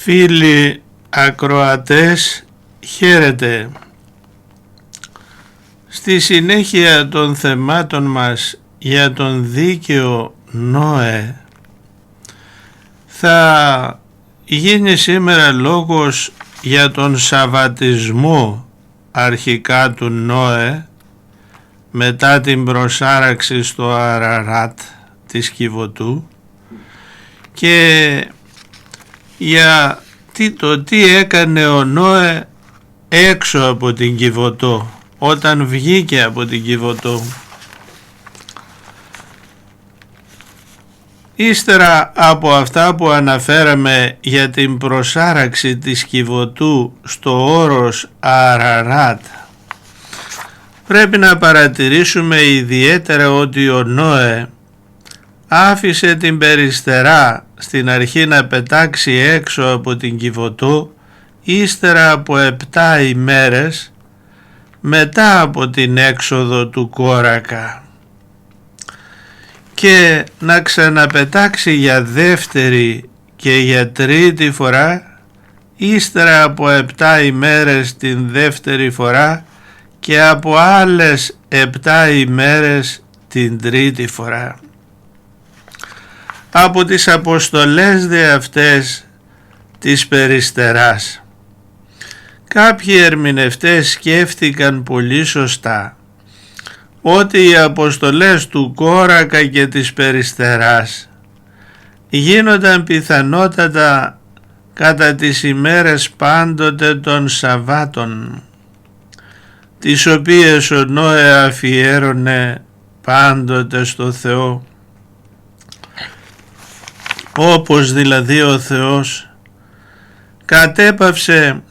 Φίλοι ακροατές, χαίρετε. Στη συνέχεια των θεμάτων μας για τον δίκαιο Νόε θα γίνει σήμερα λόγος για τον σαββατισμό αρχικά του Νόε μετά την προσάραξη στο Αραράτ της Κιβωτού και για το τι έκανε ο Νόε έξω από την Κιβωτό, όταν βγήκε από την Κιβωτό. Ύστερα από αυτά που αναφέραμε για την προσάραξη της Κιβωτού στο όρος Αραράτ, πρέπει να παρατηρήσουμε ιδιαίτερα ότι ο Νόε άφησε την περιστερά στην αρχή να πετάξει έξω από την Κιβωτό ύστερα από 7 ημέρες μετά από την έξοδο του κόρακα και να ξαναπετάξει για δεύτερη και για τρίτη φορά ύστερα από 7 ημέρες την δεύτερη φορά και από άλλες 7 ημέρες την τρίτη φορά. Από τις αποστολές δε αυτές της περιστεράς, κάποιοι ερμηνευτές σκέφτηκαν πολύ σωστά ότι οι αποστολές του κόρακα και της περιστεράς γίνονταν πιθανότατα κατά τις ημέρες πάντοτε των Σαββάτων, τις οποίες ο Νόε αφιέρωνε πάντοτε στο Θεό, όπως δηλαδή ο Θεός κατέπαυσε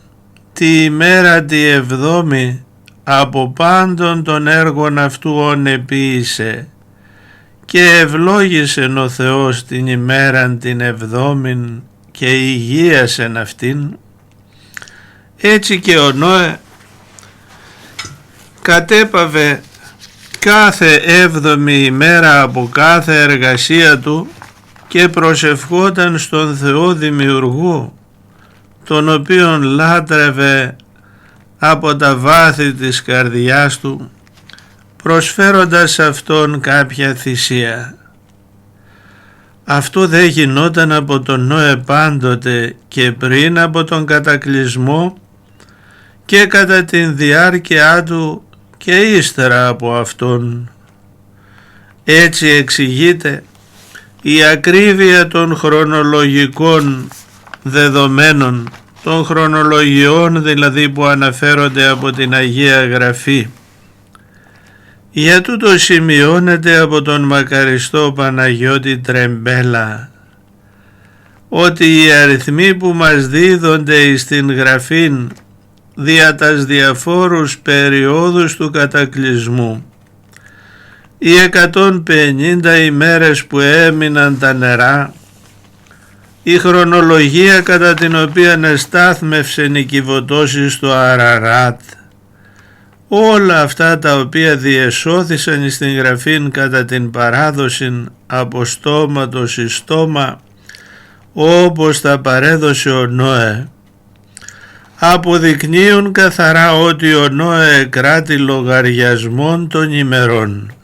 τη ημέρα τη 7η από πάντων των έργων αυτού ον επίησε και ευλόγησεν ο Θεός την ημέραν την 7η και υγείασεν αυτήν. Έτσι και ο Νόε κατέπαβε κάθε 7η ημέρα από κάθε εργασία του και προσευχόταν στον Θεό Δημιουργού, τον οποίον λάτρευε από τα βάθη της καρδιάς του, προσφέροντας αυτόν κάποια θυσία. Αυτό δεν γινόταν από τον Νόε πάντοτε και πριν από τον κατακλυσμό και κατά την διάρκεια του και ύστερα από αυτόν. Έτσι εξηγείται η ακρίβεια των χρονολογικών δεδομένων, των χρονολογιών δηλαδή που αναφέρονται από την Αγία Γραφή. Για τούτο σημειώνεται από τον μακαριστό Παναγιώτη Τρεμπέλα ότι οι αριθμοί που μας δίδονται στην Γραφήν δια τας διαφόρους περιόδους του κατακλυσμού, οι 150 ημέρες που έμειναν τα νερά, η χρονολογία κατά την οποία εστάθμευσεν η Κιβωτός στο Αραράτ, όλα αυτά τα οποία διεσώθησαν στην Γραφήν κατά την παράδοση από στόματος εις στόμα, όπως τα παρέδωσε ο Νόε, αποδεικνύουν καθαρά ότι ο Νόε κράτη λογαριασμών των ημερών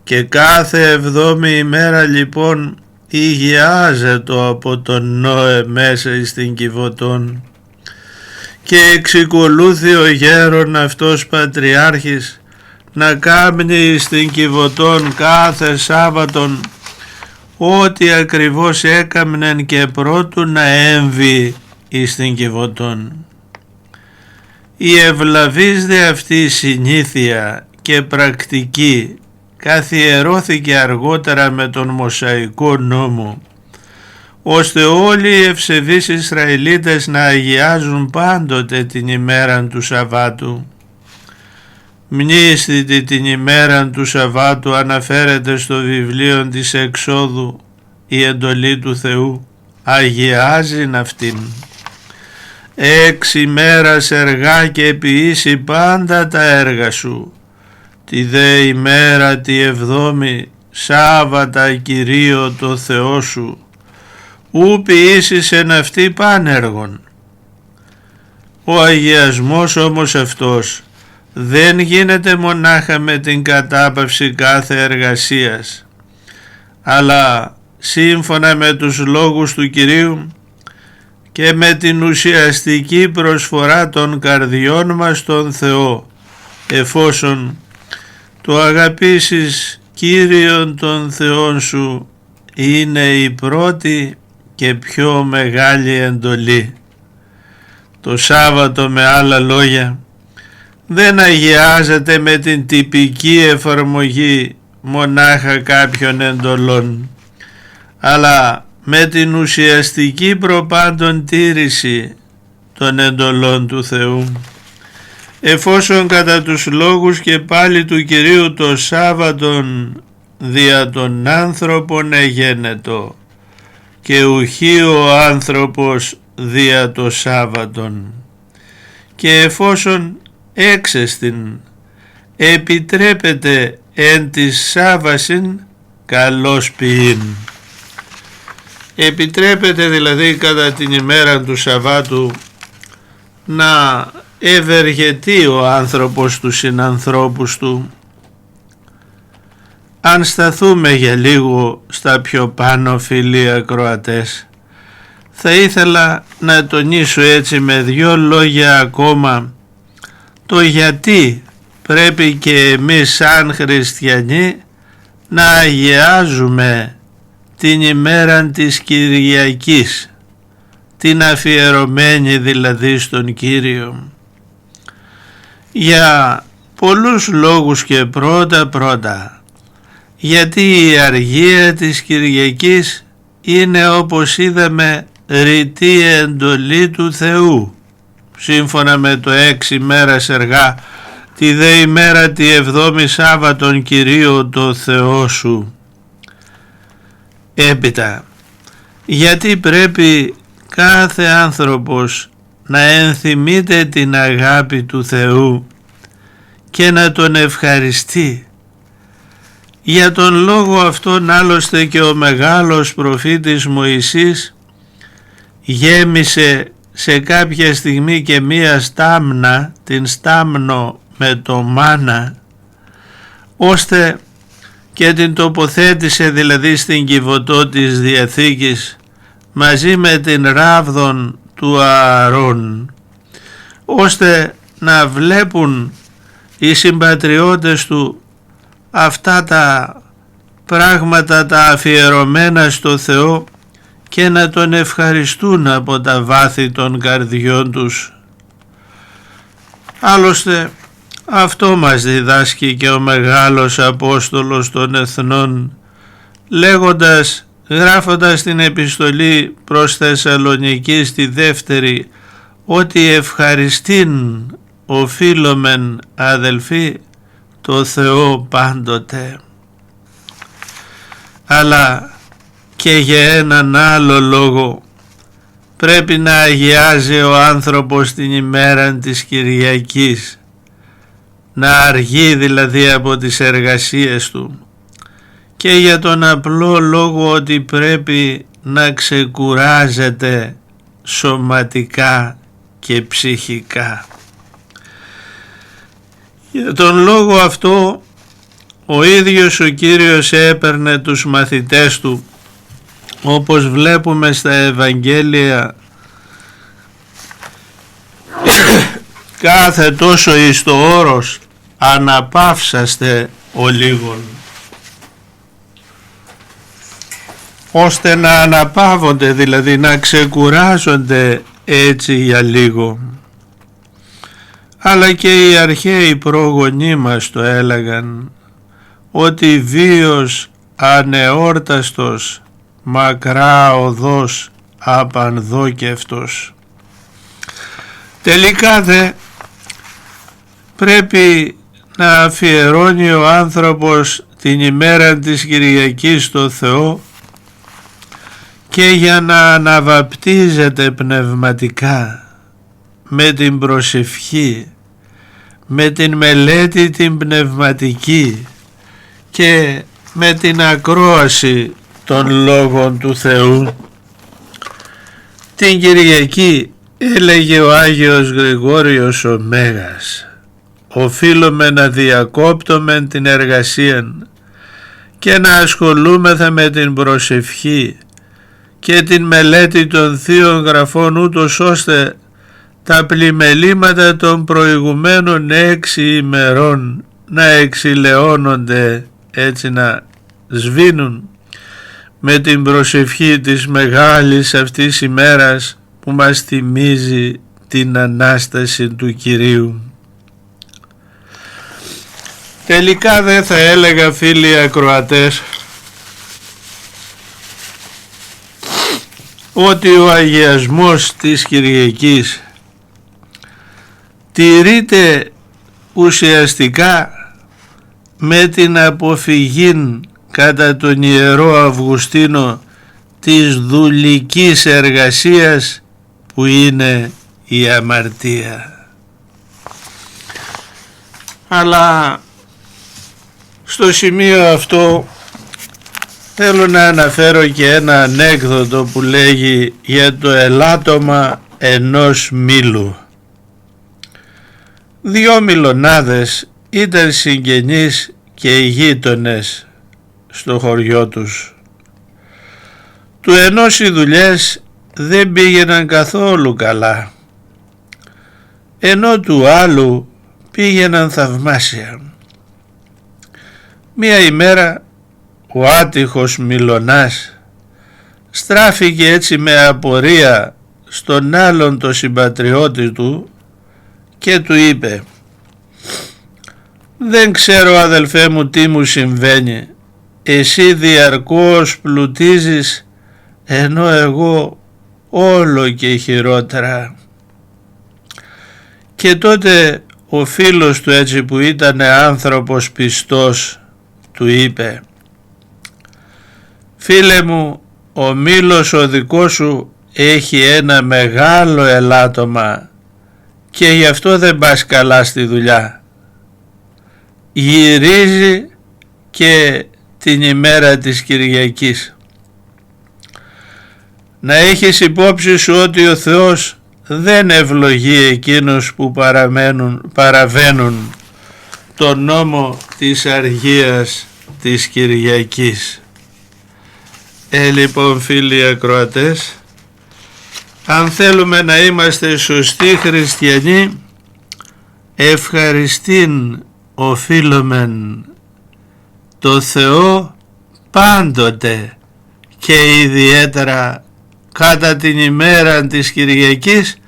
και κάθε 7η ημέρα λοιπόν υγιάζεται από τον Νόε μέσα στην Κιβωτόν και εξικολούθη ο γέρον αυτός πατριάρχης να κάμνει στην Κιβωτόν κάθε Σάββατον ό,τι ακριβώς έκαμνεν και πρώτου να έμβει στην Κιβωτόν. Η ευλαβής δε αυτή συνήθεια και πρακτική καθιερώθηκε αργότερα με τον Μωσαϊκό νόμο, ώστε όλοι οι ευσεβείς Ισραηλίτες να αγιάζουν πάντοτε την ημέρα του Σαββάτου. Μνήστητη την ημέρα του Σαββάτου αναφέρεται στο βιβλίο της Εξόδου η εντολή του Θεού, αγιάζειν αυτήν. 6 ημέρας εργά και ποιήσει πάντα τα έργα σου. Τη δε ημέρα τη 7η Σάββατα Κυρίω το Θεό σου, ου ποιήσεις εν αυτή πάνεργον. Ο αγιασμός όμως αυτός δεν γίνεται μονάχα με την κατάπαυση κάθε εργασίας, αλλά σύμφωνα με τους λόγους του Κυρίου και με την ουσιαστική προσφορά των καρδιών μας στον Θεό, εφόσον το αγαπήσεις Κύριον τον Θεόν σου είναι η πρώτη και πιο μεγάλη εντολή. Το Σάββατο, με άλλα λόγια, δεν αγιάζεται με την τυπική εφαρμογή μονάχα κάποιων εντολών, αλλά με την ουσιαστική προπάντων τήρηση των εντολών του Θεού. Εφόσον κατά τους λόγους και πάλι του Κυρίου το Σάββατον δια των άνθρωπων εγένετο και ουχή ο άνθρωπος δια το Σάββατον, και εφόσον έξεστην επιτρέπεται εν της Σάββασιν καλώς ποιήν. Επιτρέπεται δηλαδή κατά την ημέρα του Σαββάτου να ευεργετεί ο άνθρωπος τους συνανθρώπους του. Αν σταθούμε για λίγο στα πιο πάνω, φίλοι ακροατές, θα ήθελα να τονίσω έτσι με 2 λόγια ακόμα το γιατί πρέπει και εμείς σαν χριστιανοί να αγιάζουμε την ημέρα της Κυριακής, την αφιερωμένη δηλαδή στον Κύριο. Για πολλούς λόγους, και πρώτα γιατί η αργία της Κυριακής είναι, όπως είδαμε, ρητή εντολή του Θεού, σύμφωνα με το 6 ημέρας εργά, τη δε ημέρα τη 7η Σάββατον Κυρίω το Θεό σου. Έπειτα, γιατί πρέπει κάθε άνθρωπος να ενθυμείται την αγάπη του Θεού και να τον ευχαριστεί. Για τον λόγο αυτόν άλλωστε και ο μεγάλος προφήτης Μωυσής γέμισε σε κάποια στιγμή και μία στάμνα, την στάμνο με το μάνα, ώστε και την τοποθέτησε δηλαδή στην κυβωτό της Διαθήκης μαζί με την ράβδον του Ααρών, ώστε να βλέπουν οι συμπατριώτες του αυτά τα πράγματα τα αφιερωμένα στο Θεό και να τον ευχαριστούν από τα βάθη των καρδιών τους. Άλλωστε αυτό μας διδάσκει και ο μεγάλος Απόστολος των Εθνών, γράφοντας την επιστολή προς Θεσσαλονική στη 2η, ότι ευχαριστήν οφείλομεν αδελφοί το Θεό πάντοτε. Αλλά και για έναν άλλο λόγο πρέπει να αγιάζει ο άνθρωπος την ημέρα της Κυριακής, να αργεί δηλαδή από τις εργασίες του, και για τον απλό λόγο ότι πρέπει να ξεκουράζεται σωματικά και ψυχικά. Για τον λόγο αυτό ο ίδιος ο Κύριος έπαιρνε τους μαθητές του, όπως βλέπουμε στα Ευαγγέλια, κάθε τόσο εις το όρος αναπαύσαστε ο λίγον, ώστε να αναπαύονται, δηλαδή να ξεκουράζονται έτσι για λίγο. Αλλά και οι αρχαίοι πρόγονοί μας το έλεγαν, ότι βίος ανεόρταστος μακρά οδός απανδόκευτος. Τελικά δε πρέπει να αφιερώνει ο άνθρωπος την ημέρα της Κυριακής στο Θεό και για να αναβαπτίζεται πνευματικά, με την προσευχή, με την μελέτη την πνευματική και με την ακρόαση των λόγων του Θεού. Την Κυριακή έλεγε ο Άγιος Γρηγόριος ο Μέγας: οφείλουμε να διακόπτωμεν την εργασία και να ασχολούμεθα με την προσευχή και την μελέτη των Θείων Γραφών, ούτως ώστε τα πλημελήματα των προηγουμένων 6 ημερών να εξηλαιώνονται, έτσι να σβήνουν με την προσευχή της μεγάλης αυτής ημέρας που μας θυμίζει την Ανάσταση του Κυρίου. Τελικά δεν θα έλεγα, φίλοι ακροατές, ότι ο αγιασμός της Κυριακής τηρείται ουσιαστικά με την αποφυγή κατά τον Ιερό Αυγουστίνο της δουλικής εργασίας που είναι η αμαρτία. Αλλά στο σημείο αυτό θέλω να αναφέρω και ένα ανέκδοτο που λέγει για το ελάττωμα ενός μήλου. 2 μιλωνάδες ήταν συγγενείς και γείτονες στο χωριό τους. Του ενός οι δουλειές δεν πήγαιναν καθόλου καλά, ενώ του άλλου πήγαιναν θαυμάσια. Μία ημέρα ο άτυχος μιλωνάς στράφηκε έτσι με απορία στον άλλον το συμπατριώτη του και του είπε: δεν ξέρω, αδελφέ μου, τι μου συμβαίνει. Εσύ διαρκώς πλουτίζεις, ενώ εγώ όλο και χειρότερα. Και τότε ο φίλος του, έτσι που ήταν άνθρωπος πιστός, του είπε: φίλε μου, ο μήλος ο δικός σου έχει ένα μεγάλο ελάττωμα και γι' αυτό δεν πας καλά στη δουλειά. Γυρίζει και την ημέρα της Κυριακής. Να έχεις υπόψη σου ότι ο Θεός δεν ευλογεί εκείνους που παραβαίνουν τον νόμο της αργίας της Κυριακής. Λοιπόν, φίλοι ακροατές, αν θέλουμε να είμαστε σωστοί χριστιανοί, ευχαριστήν οφείλομεν το Θεό πάντοτε και ιδιαίτερα κατά την ημέρα της Κυριακής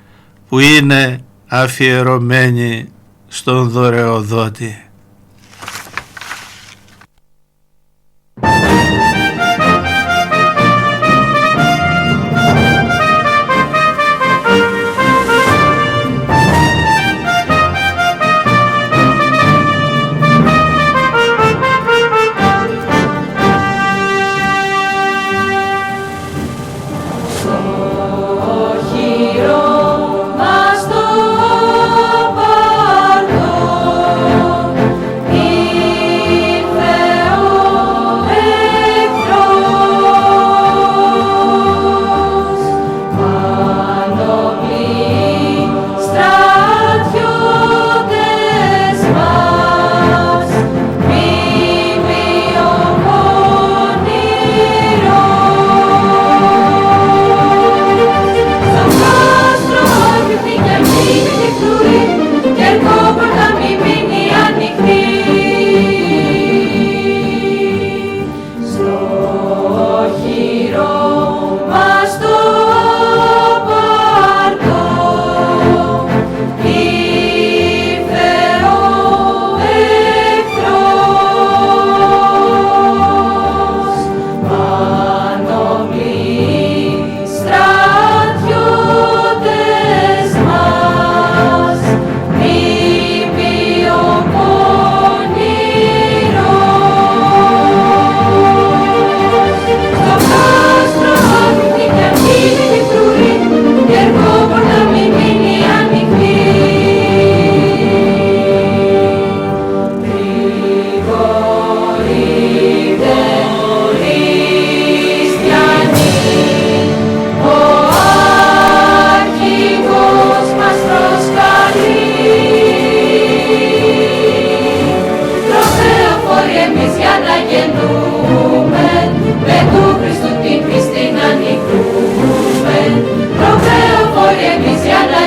που είναι αφιερωμένη στον δωρεοδότη. Μας το πάρτο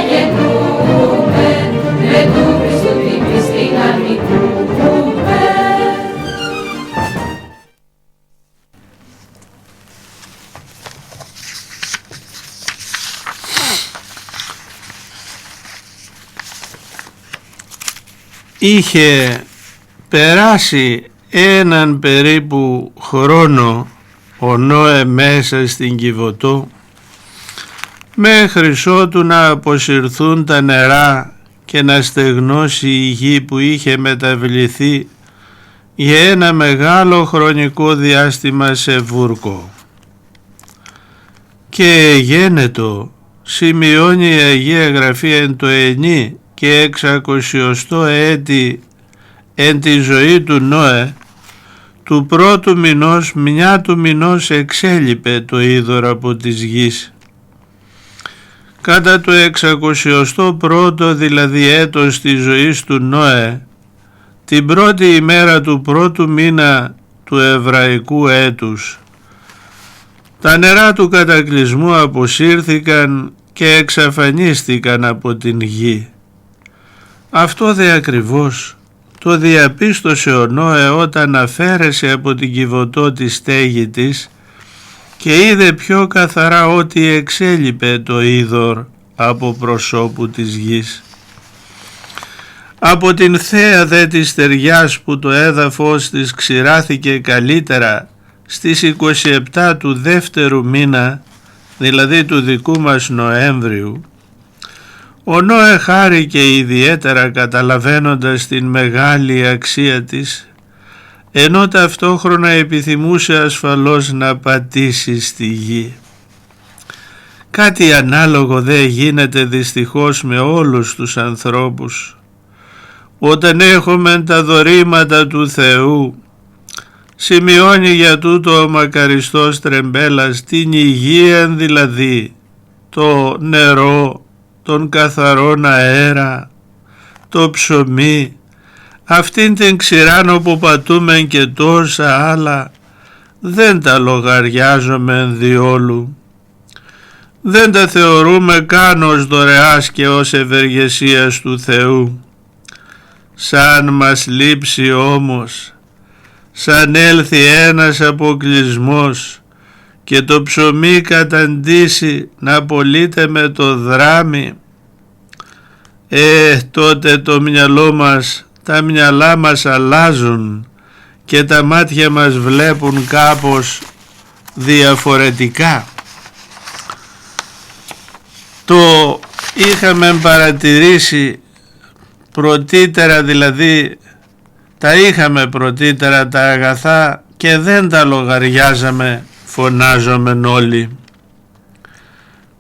γεννούμε, με του Χριστού την πίστη να νικούμε. Είχε περάσει έναν περίπου χρόνο ο Νόε μέσα στην Κιβωτό μέχρι ότου να αποσυρθούν τα νερά και να στεγνώσει η γη που είχε μεταβληθεί για ένα μεγάλο χρονικό διάστημα σε βούρκο. Και γένετο, σημειώνει η Αγία Γραφή εν το 9 και 600 έτη εν τη ζωή του Νόε, του πρώτου μηνός, μια του μηνός εξέλιπε το είδωρ από της γης. Κατά το 601ο δηλαδή έτος της ζωής του Νόε, την πρώτη ημέρα του πρώτου μήνα του εβραϊκού έτους, τα νερά του κατακλυσμού αποσύρθηκαν και εξαφανίστηκαν από την γη. Αυτό δε ακριβώς το διαπίστωσε ο Νόε όταν αφαίρεσε από την Κιβωτό τη στέγη της και είδε πιο καθαρά ότι εξέλιπε το είδωρ από προσώπου της γης. Από την θέα δε της στεριάς που το έδαφος της ξηράθηκε καλύτερα στις 27 του δεύτερου μήνα, δηλαδή του δικού μας Νοέμβριου, ο Νόε χάρηκε ιδιαίτερα καταλαβαίνοντας την μεγάλη αξία της, ενώ ταυτόχρονα επιθυμούσε ασφαλώς να πατήσει στη γη. Κάτι ανάλογο δε γίνεται δυστυχώς με όλους τους ανθρώπους. Όταν έχουμε τα δωρήματα του Θεού, σημειώνει για τούτο ο μακαριστός Τρεμπέλας την υγεία, δηλαδή το νερό, τον καθαρόν αέρα, το ψωμί, αυτήν την ξηράνο που πατούμε και τόσα άλλα, δεν τα λογαριάζουμε διόλου. Δεν τα θεωρούμε καν ως δωρεάς και ως ευεργεσίας του Θεού. Σαν μας λείψει όμως, σαν έλθει ένας αποκλεισμός και το ψωμί καταντήσει να πωλείται με το δράμι, τότε το μυαλό μας, τα μυαλά μας αλλάζουν και τα μάτια μας βλέπουν κάπως διαφορετικά. Το είχαμε παρατηρήσει πρωτήτερα, δηλαδή τα είχαμε πρωτήτερα τα αγαθά και δεν τα λογαριάζαμε, φωνάζομεν όλοι.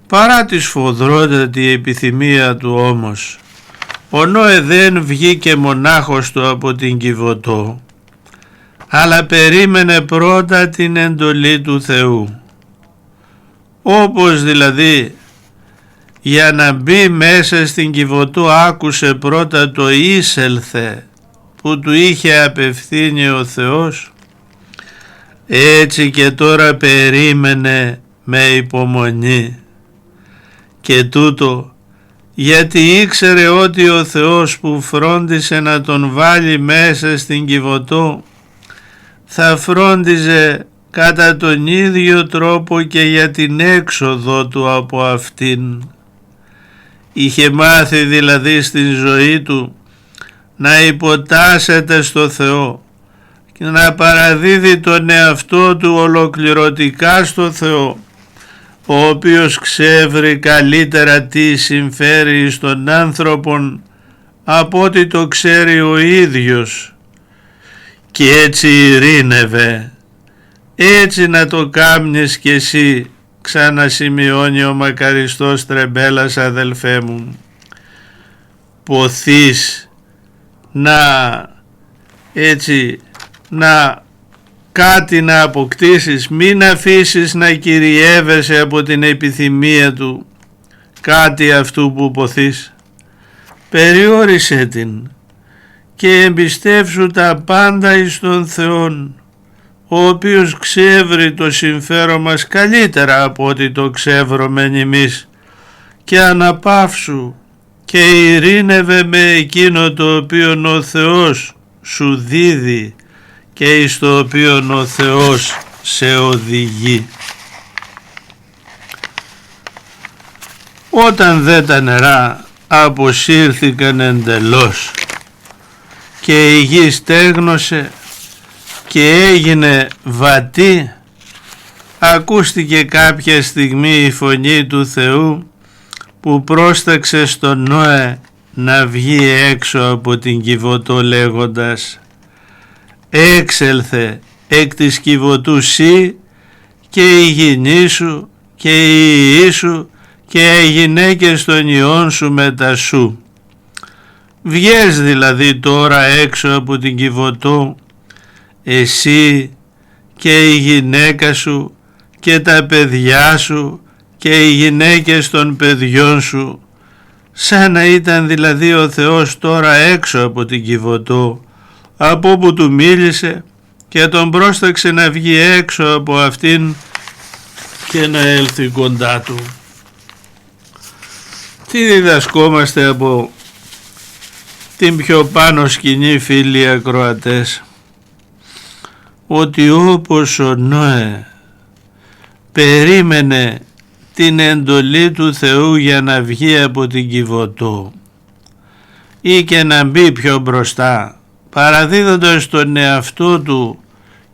Παρά τη σφοδρότατη επιθυμία του όμως, ο Νόε δεν βγήκε μονάχος του από την Κιβωτό, αλλά περίμενε πρώτα την εντολή του Θεού. Όπως δηλαδή για να μπει μέσα στην Κιβωτό άκουσε πρώτα το «Είσελθε» που του είχε απευθύνει ο Θεός, έτσι και τώρα περίμενε με υπομονή. Και τούτο γιατί ήξερε ότι ο Θεός που φρόντισε να τον βάλει μέσα στην Κιβωτό θα φρόντιζε κατά τον ίδιο τρόπο και για την έξοδο του από αυτήν. Είχε μάθει δηλαδή στην ζωή του να υποτάσσεται στο Θεό και να παραδίδει τον εαυτό του ολοκληρωτικά στο Θεό, ο οποίος ξέρει καλύτερα τι συμφέρει στον άνθρωπον από ό,τι το ξέρει ο ίδιος, και έτσι ειρήνευε. Έτσι να το κάμνεις κι εσύ, ξανασημειώνει ο μακαριστός Τρεμπέλας, αδελφέ μου. Ποθείς να κάτι να αποκτήσεις, μην αφήσεις να κυριεύεσαι από την επιθυμία του κάτι αυτού που ποθείς. Περιόρισε την και εμπιστεύσου τα πάντα εις τον Θεόν, ο οποίος ξεύρει το συμφέρον μας καλύτερα από ό,τι το ξεύρωμεν εμείς και αναπαύσου και ειρήνευε με εκείνο το οποίο ο Θεός σου δίδει και εις το οποίο ο Θεός σε οδηγεί. Όταν δε τα νερά αποσύρθηκαν εντελώς και η γη στέγνωσε και έγινε βατή, ακούστηκε κάποια στιγμή η φωνή του Θεού που πρόσταξε στον Νόε να βγει έξω από την Κιβωτό λέγοντας: «Έξελθε εκ της Κιβωτού σύ και η γυνή σου και οι ιοί σου και οι γυναίκες των ιών σου μετά σου». Βγες δηλαδή τώρα έξω από την Κιβωτό, εσύ και η γυναίκα σου και τα παιδιά σου και οι γυναίκες των παιδιών σου. Σαν να ήταν δηλαδή ο Θεός τώρα έξω από την Κιβωτό, από όπου του μίλησε και τον πρόσταξε να βγει έξω από αυτήν και να έλθει κοντά του. Τι διδασκόμαστε από την πιο πάνω σκηνή, φίλοι ακροατές? Ότι όπως ο Νόε περίμενε την εντολή του Θεού για να βγει από την Κιβωτό ή και να μπει πιο μπροστά, παραδίδοντας τον εαυτό του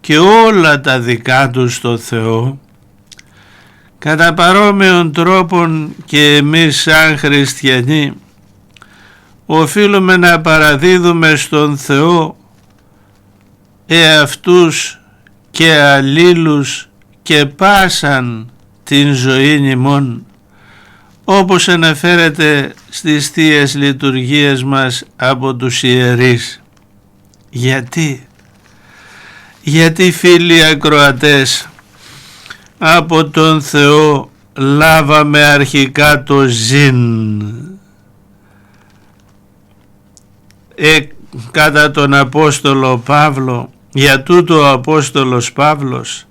και όλα τα δικά του στο Θεό, κατά παρόμοιον τρόπον και εμείς σαν χριστιανοί οφείλουμε να παραδίδουμε στον Θεό εαυτούς και αλλήλους και πάσαν την ζωή ημών, όπως αναφέρεται στις Θείες Λειτουργίες μας από τους ιερείς. Γιατί φίλοι ακροατές, από τον Θεό λάβαμε αρχικά το ζήν. Κατά τον Απόστολο Παύλο, για τούτο ο Απόστολος Παύλος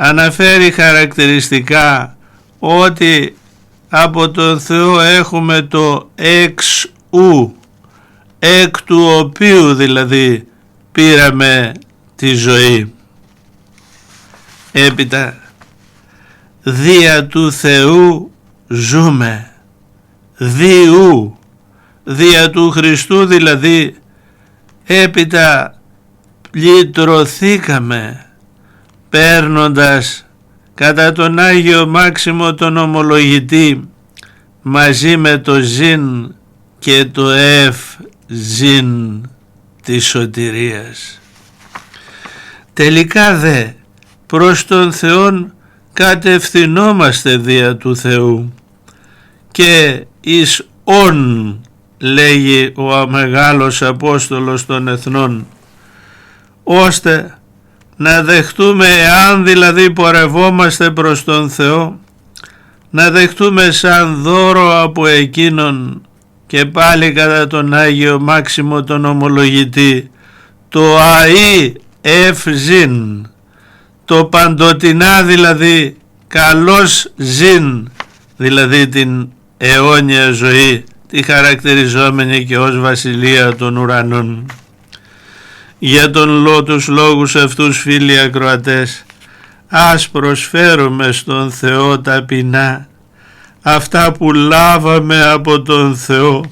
αναφέρει χαρακτηριστικά ότι από τον Θεό έχουμε το εξ ου, εκ του οποίου δηλαδή πήραμε τη ζωή. Έπειτα, δια του Θεού ζούμε, διού, δια του Χριστού δηλαδή, έπειτα λυτρωθήκαμε, παίρνοντας κατά τον Άγιο Μάξιμο τον Ομολογητή μαζί με το ζήν και το εφ ζήν της σωτηρίας. Τελικά δε προς τον Θεόν κατευθυνόμαστε δια του Θεού και εις ον, λέγει ο μεγάλος Απόστολος των Εθνών, ώστε να δεχτούμε, εάν δηλαδή πορευόμαστε προς τον Θεό, να δεχτούμε σαν δώρο από εκείνον και πάλι κατά τον Άγιο Μάξιμο τον Ομολογητή το αΐ ευζήν, το παντοτινά δηλαδή καλός ζήν, δηλαδή την αιώνια ζωή, τη χαρακτηριζόμενη και ως βασιλεία των ουρανών. Για τους λόγους αυτούς, φίλοι ακροατές, ας προσφέρουμε στον Θεό ταπεινά αυτά που λάβαμε από τον Θεό,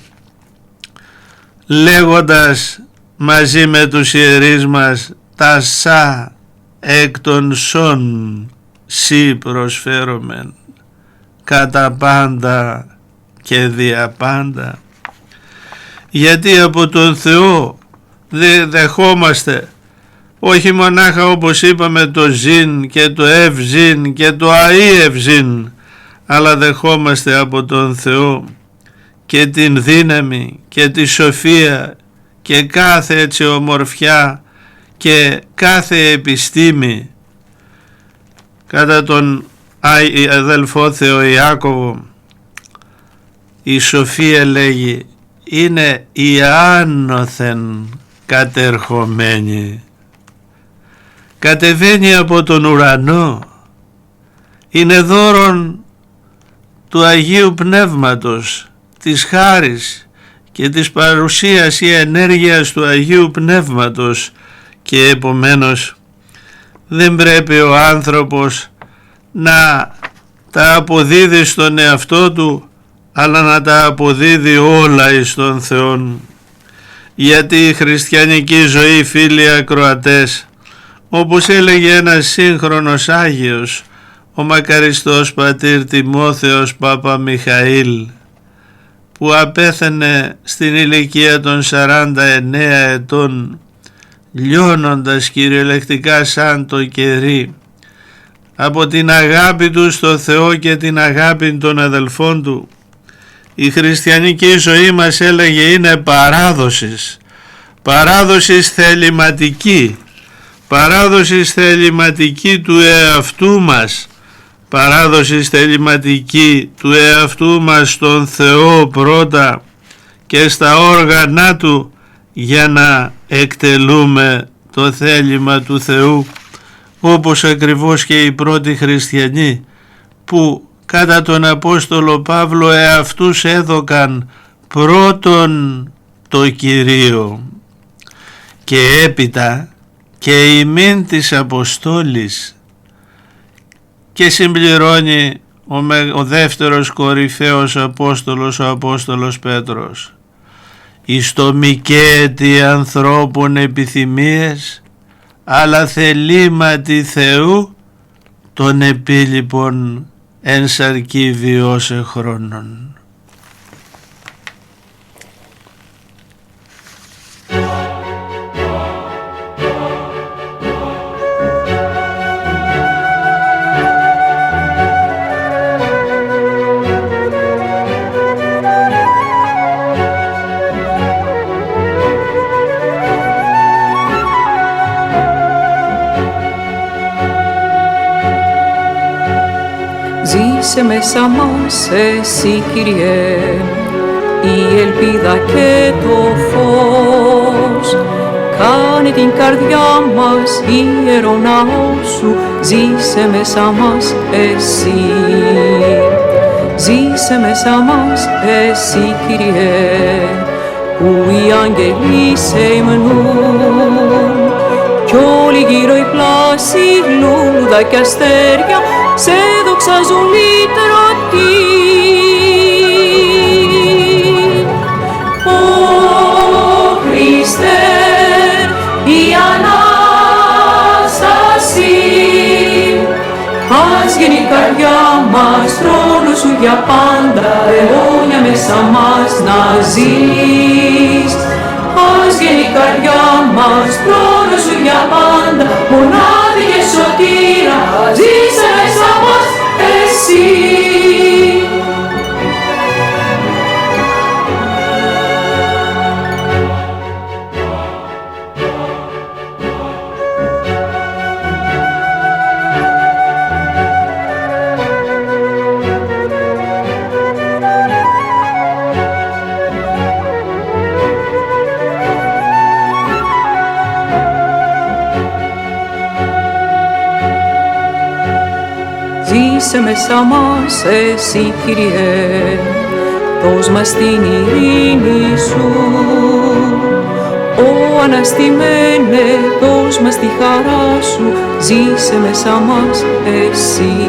λέγοντας μαζί με τους ιερείς μας τα σα εκ των σών σύ προσφέρομεν κατά πάντα και δια πάντα. Γιατί από τον Θεό δεχόμαστε όχι μονάχα, όπως είπαμε, το ζήν και το ευζήν και το αΐ ευζήν, αλλά δεχόμαστε από τον Θεό και την δύναμη και τη σοφία και κάθε έτσι ομορφιά και κάθε επιστήμη. Κατά τον αδελφό Θεό Ιάκωβο, η σοφία, λέγει, είναι η άνωθεν κατερχομένη. Κατεβαίνει από τον ουρανό, είναι δώρον του Αγίου Πνεύματος, της χάρις και της παρουσίας ή ενέργειας του Αγίου Πνεύματος, και επομένως δεν πρέπει ο άνθρωπος να τα αποδίδει στον εαυτό του, αλλά να τα αποδίδει όλα εις τον Θεόν. Γιατί η χριστιανική ζωή, φίλοι ακροατές, όπως έλεγε ένας σύγχρονος Άγιος, ο μακαριστός πατήρ Τιμόθεος Παπαμιχαήλ, που απέθανε στην ηλικία των 49 ετών, λιώνοντας κυριολεκτικά σαν το κερί, από την αγάπη του στο Θεό και την αγάπη των αδελφών του. Η χριστιανική ζωή, μας έλεγε, είναι παράδοσης θεληματική του εαυτού μας, παράδοσης θεληματική του εαυτού μας στον Θεό πρώτα και στα όργανα του, για να εκτελούμε το θέλημα του Θεού, όπως ακριβώς και οι πρώτοι χριστιανοί, που κατά τον Απόστολο Παύλο εαυτούς έδωκαν πρώτον το Κυρίο, και έπειτα και ημίν της Αποστόλης. Και συμπληρώνει ο δεύτερος κορυφαίος Απόστολος, ο Απόστολος Πέτρος: «Εις το μικέτη ανθρώπων επιθυμίες, αλλά θελήματι Θεού, τον επίλοιπον εν σαρκή βιώσε χρόνων». Ζήσε μέσα μας εσύ, Κυριέ, η ελπίδα και το φως. Κάνε την καρδιά μας ιερό ναό σου, ζήσε μέσα μας εσύ. Ζήσε μέσα μας εσύ, Κυριέ, που οι άγγελοι σε υμνούν, κι όλοι γύρω οι πλάσοι, λουλούδα κι αστέρια, σε δοξάζουν λυτρωτή. Ω Χριστέ, η Ανάσταση, ας γίνει η καρδιά μας θρόνο σου για πάντα, αιώνια μέσα μας να ζεις. Ας γίνει η καρδιά μας θρόνο σου για πάντα, μονάδικε σωτήρα, ζήσε μέσα μας εσύ. Ζήσε μέσα μας εσύ, Κυριέ, δώσ' μας την ειρήνη σου. Ω Αναστημένε, δώσ' μας τη χαρά σου, ζήσε μέσα μας εσύ.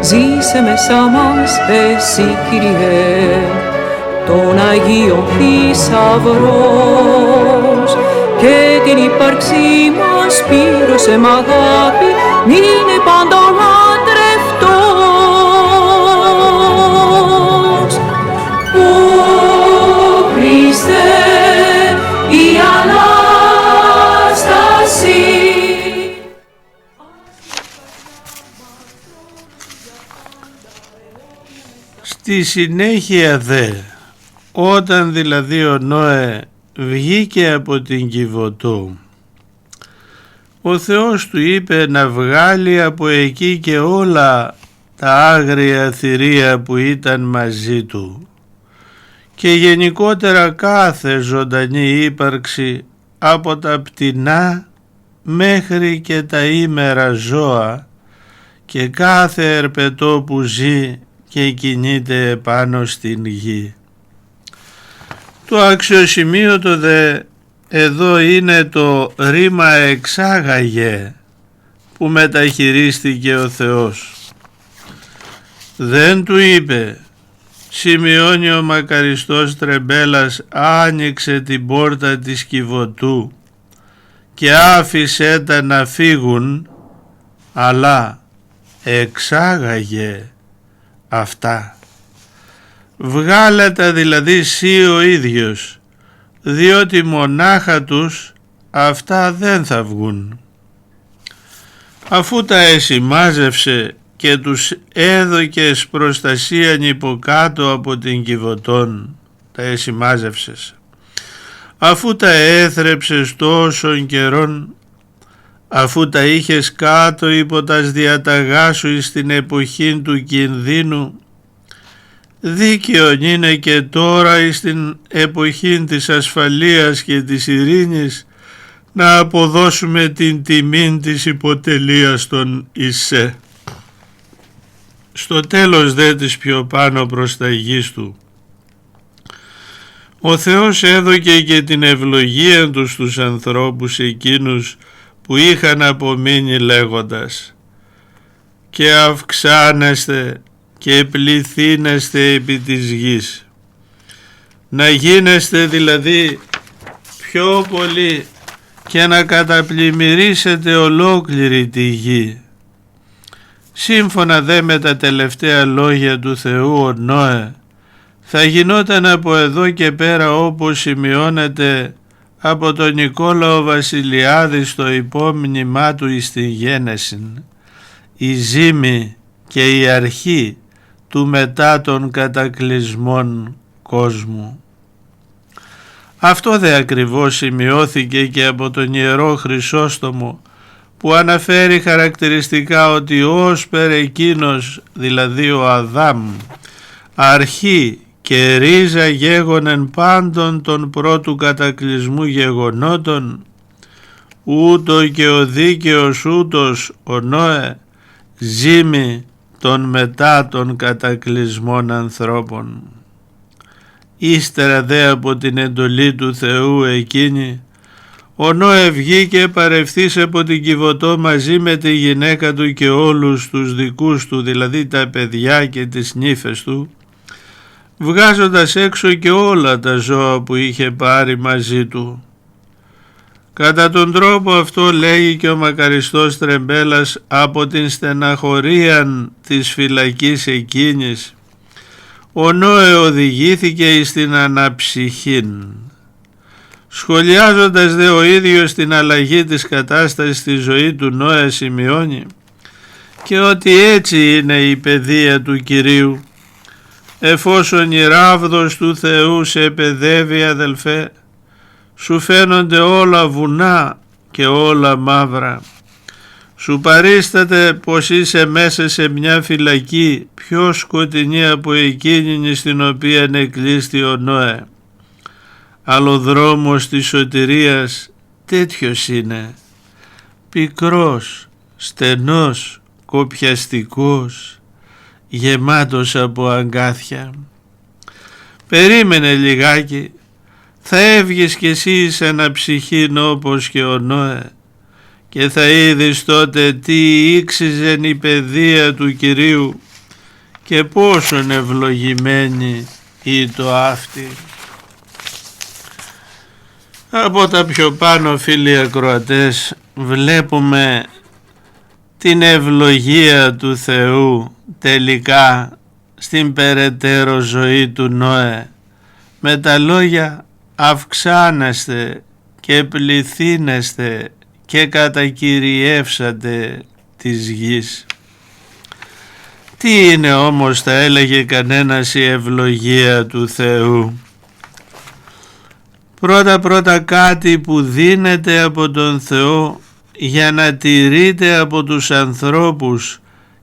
Ζήσε μέσα μας εσύ, Κυριέ, τον Αγίον θησαυρός, και την ύπαρξή μας πλήρωσε μ' αγάπη, μείνε πάντα ο λατρευτός. Ω Χριστέ, η Ανάσταση. Στη συνέχεια δε, όταν δηλαδή ο Νόε βγήκε από την Κιβωτό, ο Θεός του είπε να βγάλει από εκεί και όλα τα άγρια θηρία που ήταν μαζί του, και γενικότερα κάθε ζωντανή ύπαρξη, από τα πτηνά μέχρι και τα ήμερα ζώα, και κάθε ερπετό που ζει και κινείται πάνω στην γη. Το αξιοσημείωτο δε εδώ είναι το ρήμα εξάγαγε που μεταχειρίστηκε ο Θεός. Δεν του είπε, σημειώνει ο μακαριστός Τρεμπέλας, άνοιξε την πόρτα της Κιβωτού και άφησε τα να φύγουν, αλλά εξάγαγε αυτά. Βγάλε τα δηλαδή εσύ ο ίδιος, διότι μονάχα τους αυτά δεν θα βγουν. Αφού τα εσημάζευσε και τους έδωκες προστασίαν υποκάτω από την Κιβωτών, τα εσημάζευσες. Αφού τα έθρεψες τόσων καιρών, αφού τα είχες κάτω υπό τας διαταγά σου στην εποχή του κινδύνου, δίκαιον είναι και τώρα εις την εποχή της ασφαλείας και της ειρήνης να αποδώσουμε την τιμή της υποτελείας των Ισέ. Στο τέλος δε της πιο πάνω προς τα γης του, ο Θεός έδωκε και την ευλογία του στους ανθρώπους εκείνους που είχαν απομείνει λέγοντας «Και αυξάνεστε και πληθύνεστε επί της γης». Να γίνεστε δηλαδή πιο πολύ και να καταπλημμυρίσετε ολόκληρη τη γη. Σύμφωνα δε με τα τελευταία λόγια του Θεού, ο Νόε θα γινόταν από εδώ και πέρα, όπως σημειώνεται από τον Νικόλαο Βασιλιάδη στο υπόμνημά του εις τη Γένεση, η ζήμη και η αρχή του μετά των κατακλυσμών κόσμου. Αυτό δε ακριβώς σημειώθηκε και από τον Ιερό Χρυσόστομο, που αναφέρει χαρακτηριστικά ότι όσπερ εκείνος, δηλαδή ο Αδάμ, αρχή και ρίζα γέγονεν πάντων των πρώτου κατακλυσμού γεγονότων, ούτω και ο δίκαιος ούτως ο Νόε ζήμη των μετά των κατακλυσμών ανθρώπων. Ύστερα δε από την εντολή του Θεού εκείνη, ο Νόε βγήκε παρευθύς από την Κιβωτό μαζί με τη γυναίκα του και όλους τους δικούς του, δηλαδή τα παιδιά και τις νύφες του, βγάζοντας έξω και όλα τα ζώα που είχε πάρει μαζί του. Κατά τον τρόπο αυτό, λέγει και ο μακαριστός Τρεμπέλας, από την στεναχωρίαν της φυλακής εκείνης, ο Νόε οδηγήθηκε εις την αναψυχήν. Σχολιάζοντας δε ο ίδιος την αλλαγή της κατάστασης στη ζωή του, Νόε σημειώνει και ότι έτσι είναι η παιδεία του Κυρίου. Εφόσον η ράβδος του Θεού σε παιδεύει, αδελφέ, σου φαίνονται όλα βουνά και όλα μαύρα. Σου παρίσταται πως είσαι μέσα σε μια φυλακή πιο σκοτεινή από εκείνη στην οποία εκλείστη ο Νόε. Αλλά ο δρόμος της σωτηρίας τέτοιος είναι, πικρός, στενός, κοπιαστικός, γεμάτος από αγκάθια. Περίμενε λιγάκι, θα έβγεις κι εσύ σε ένα ψυχήν όπως και ο Νόε και θα είδεις τότε τι ήξιζεν η παιδεία του Κυρίου και πόσον ευλογημένη ή το αυτή. Από τα πιο πάνω, φίλοι ακροατές, βλέπουμε την ευλογία του Θεού τελικά στην περαιτέρω ζωή του Νόε, με τα λόγια αυξάνεστε και πληθύνεστε και κατακυριεύσατε της γης. Τι είναι όμως, θα έλεγε κανένας, η ευλογία του Θεού? Πρώτα κάτι που δίνεται από τον Θεό για να τηρείται από τους ανθρώπους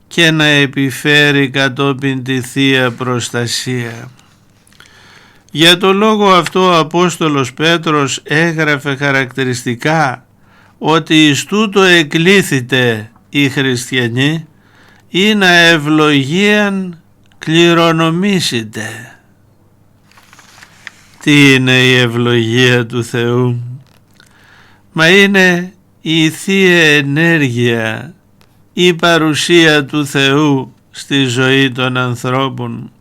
και να επιφέρει κατόπιν τη Θεία Προστασία. Για το λόγο αυτό ο Απόστολος Πέτρος έγραφε χαρακτηριστικά ότι εις τούτο εκλήθητε οι χριστιανοί ή να ευλογίαν κληρονομήσετε. Τι είναι η ευλογία του Θεού? Μα είναι η Θεία Ενέργεια, η παρουσία του Θεού στη ζωή των ανθρώπων,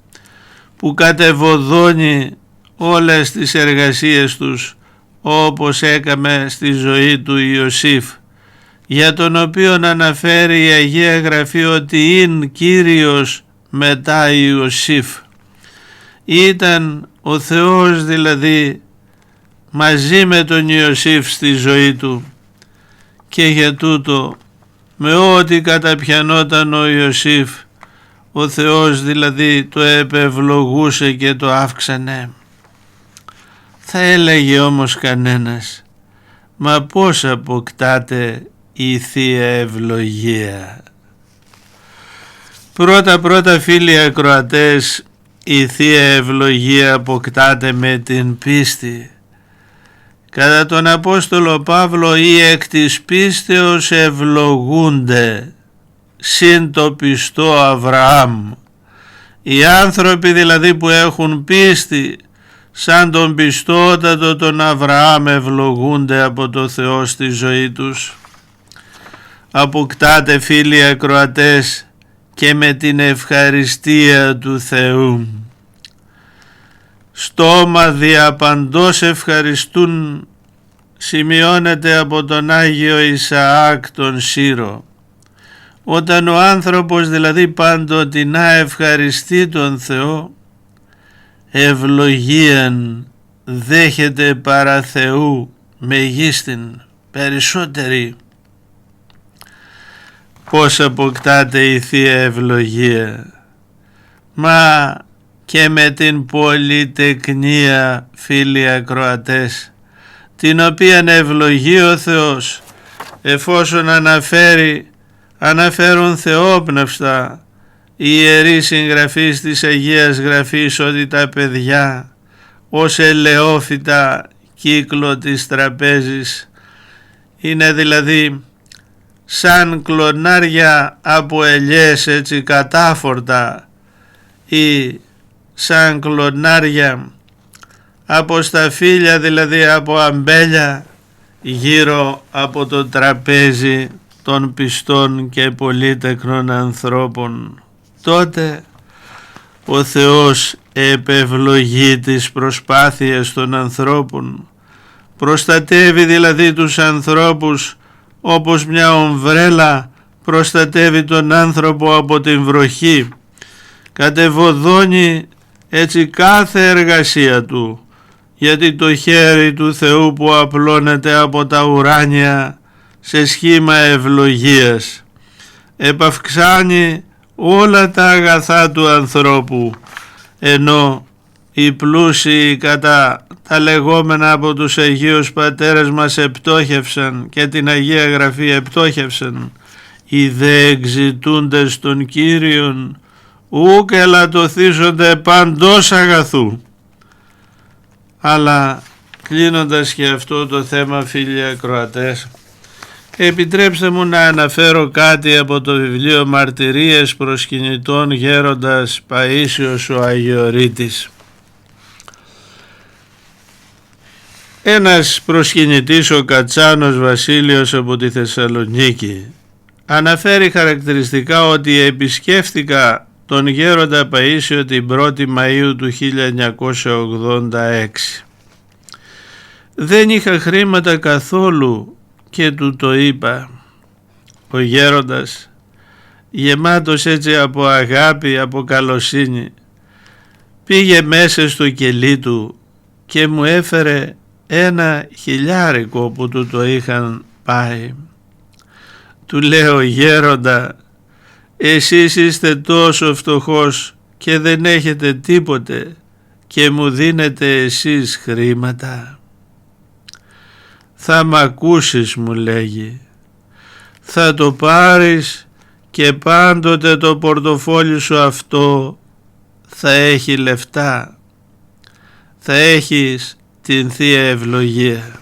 που κατεβοδώνει όλες τις εργασίες τους, όπως έκαμε στη ζωή του Ιωσήφ, για τον οποίον αναφέρει η Αγία Γραφή ότι είναι Κύριος μετά Ιωσήφ. Ήταν ο Θεός δηλαδή μαζί με τον Ιωσήφ στη ζωή του, και για τούτο με ό,τι καταπιανόταν ο Ιωσήφ, ο Θεός δηλαδή το επευλογούσε και το αύξανε. Θα έλεγε όμως κανένας, μα πώς αποκτάται η Θεία Ευλογία? Πρώτα φίλοι ακροατές, η Θεία Ευλογία αποκτάται με την πίστη. Κατά τον Απόστολο Παύλο, οι εκ της πίστεως ευλογούνται συν το πιστό Αβραάμ. Οι άνθρωποι δηλαδή που έχουν πίστη σαν τον πιστότατο τον Αβραάμ ευλογούνται από το Θεό στη ζωή τους. Αποκτάτε φίλοι ακροατές και με την ευχαριστία του Θεού. Στόμα διαπαντός ευχαριστούν σημειώνεται από τον Άγιο Ισαάκ τον Σύρο. Όταν ο άνθρωπος δηλαδή παντοτινά ευχαριστεί τον Θεό, ευλογίαν δέχεται παρά Θεού μεγίστην περισσότερη. Πώς αποκτάται η Θεία Ευλογία? Μα και με την πολυτεκνία φίλοι ακροατές, την οποία ευλογεί ο Θεός, εφόσον αναφέρουν θεόπνευστα οι ιεροί συγγραφείς της Αγίας Γραφής ότι τα παιδιά ως ελαιόφυτα κύκλο της τραπέζης είναι δηλαδή σαν κλονάρια από ελιές έτσι κατάφορτα, ή σαν κλονάρια από σταφύλια δηλαδή από αμπέλια γύρω από το τραπέζι των πιστών και πολύτεκνων ανθρώπων. Τότε ο Θεός επευλογεί τις προσπάθειες των ανθρώπων, προστατεύει δηλαδή τους ανθρώπους όπως μια ομβρέλα προστατεύει τον άνθρωπο από την βροχή, κατεβοδώνει έτσι κάθε εργασία του, γιατί το χέρι του Θεού που απλώνεται από τα ουράνια σε σχήμα ευλογίας επαυξάνει όλα τα αγαθά του ανθρώπου, ενώ οι πλούσιοι κατά τα λεγόμενα από τους Αγίους Πατέρες μας επτόχευσαν και την Αγία Γραφή επτόχευσαν, οι δε εξητούντες των Κύριων ουκ ελαττωθήσονται παντός αγαθού. Αλλά κλείνοντας και αυτό το θέμα φίλοι ακροατές, επιτρέψτε μου να αναφέρω κάτι από το βιβλίο Μαρτυρίες Προσκυνητών Γέροντας Παΐσιος ο Αγιορείτης. Ένας προσκυνητής, ο Κατσάνος Βασίλειος από τη Θεσσαλονίκη, αναφέρει χαρακτηριστικά ότι επισκέφθηκα τον Γέροντα Παΐσιο την 1η Μαΐου του 1986. Δεν είχα χρήματα καθόλου και του το είπα. Ο Γέροντας, γεμάτος έτσι από αγάπη, από καλοσύνη, πήγε μέσα στο κελί του και μου έφερε 1.000 που του το είχαν πάει. Του λέω, Γέροντα, εσείς είστε τόσο φτωχός και δεν έχετε τίποτε και μου δίνετε εσείς χρήματα? Θα μ' ακούσεις, μου λέγει, θα το πάρεις και πάντοτε το πορτοφόλι σου αυτό θα έχει λεφτά, θα έχεις την Θεία Ευλογία.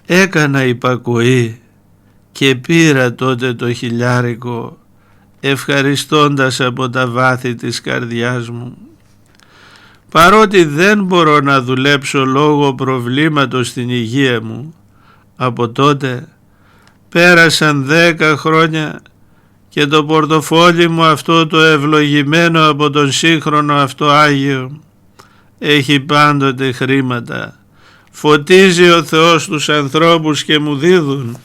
Έκανα υπακοή και πήρα τότε το 1.000, ευχαριστώντας από τα βάθη της καρδιάς μου. Παρότι δεν μπορώ να δουλέψω λόγω προβλήματος στην υγεία μου, από τότε πέρασαν 10 χρόνια και το πορτοφόλι μου αυτό το ευλογημένο από τον σύγχρονο αυτό Άγιο έχει πάντοτε χρήματα. Φωτίζει ο Θεός τους ανθρώπους και μου δίδουν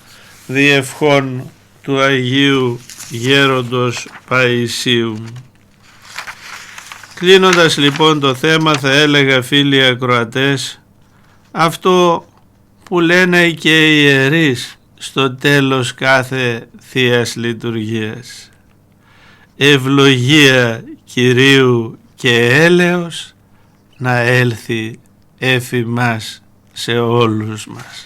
διευχών του Αγίου Γέροντος Παϊσίου. Κλείνοντας λοιπόν το θέμα, θα έλεγα, φίλοι ακροατές, αυτό που λένε και οι ιερείς στο τέλος κάθε Θείας Λειτουργίας: ευλογία Κυρίου και έλεος να έλθει έφη μας σε όλους μας.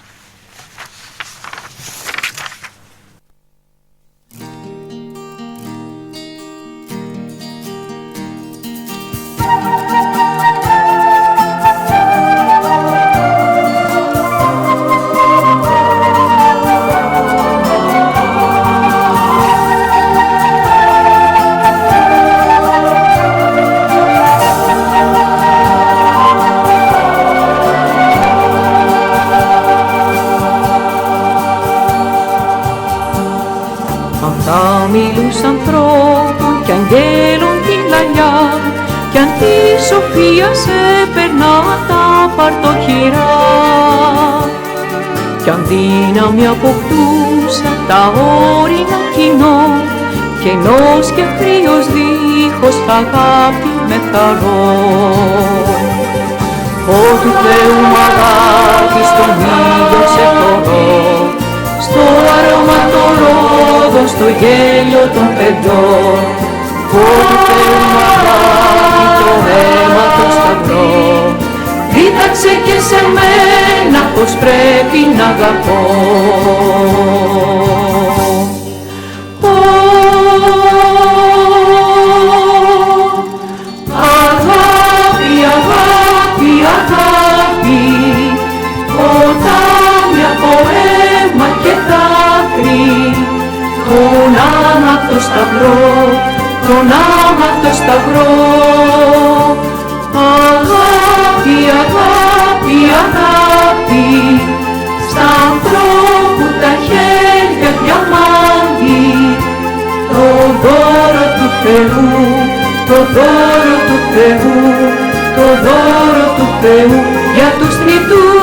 Ανθρώπων κι αγγέλων την λαλιά, κι αν τη σοφία σε περνά τα παρτοχυρά, κι αν δύναμη αποκτούσα τα όρινα κοινό, και ενός και χρύος δίχως αγάπη με χαρώ. Ω του Θεού μ' αγάπη στον ήλιο σε θωρώ, στο αρώμα το ρόδο, στο γέλιο των παιδιών. Ω του Θεού μ' αγάπη το αίμα το σταυρό, δίδαξε και σε μένα πως πρέπει να αγαπώ. Αγάπη, αγάπη, αγάπη, ποτάμι από αίμα και δάκρυ, τον άμαχτο σταυρό, τον άμαχτο σταυρό. Αγάπη, αγάπη, αγάπη, στα ανθρώπου τα χέρια διαμάντι, το δώρο του Θεού, το δώρο του Θεού, το δώρο του Θεού για τους θνητούς.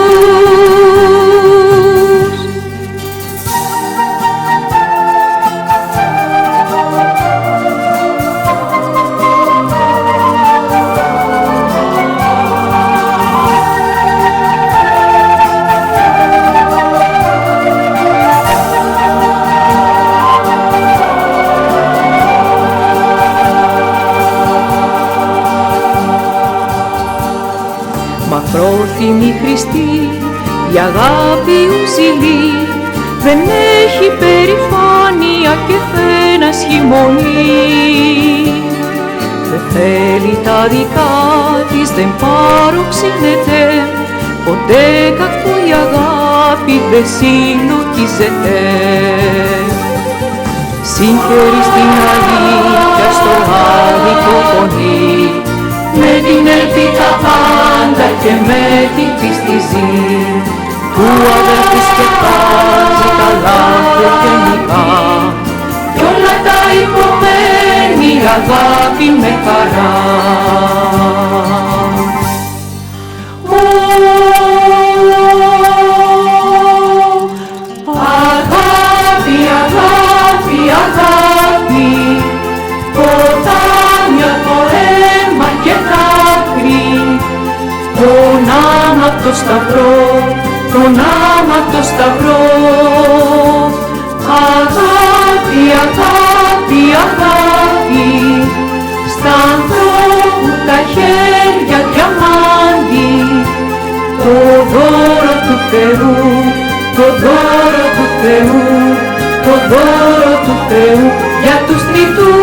Μακρόθυμη Χριστή, η αγάπη ουζηλή, δεν έχει περηφάνεια και δεν ασχημονεί. Δεν θέλει τα δικά της, δεν παροξύνεται, ποτέ κακό η αγάπη δεν συλλογίζεται. Συγχωρεί στην αλήθεια στο άδικο πονεί, με την έλθει τα πάντα και με την πίστη ζει, του αδελφού σκεφάζει τα λάθη και νικά, κι όλα τα υπομένει αγάπη με χαρά. Αγάπη, αγάπη, αγάπη, ποτάμι από αίμα και δάκρυ, τον άμαχτο σταυρό, τον άμαχτο σταυρό. Αγάπη, αγάπη, αγάπη, στα ανθρώπου τα χέρια διαμάντι, το δώρο του Θεού, το δώρο του Θεού, το δώρο του Θεού για τους θνητούς.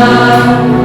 Παναγία.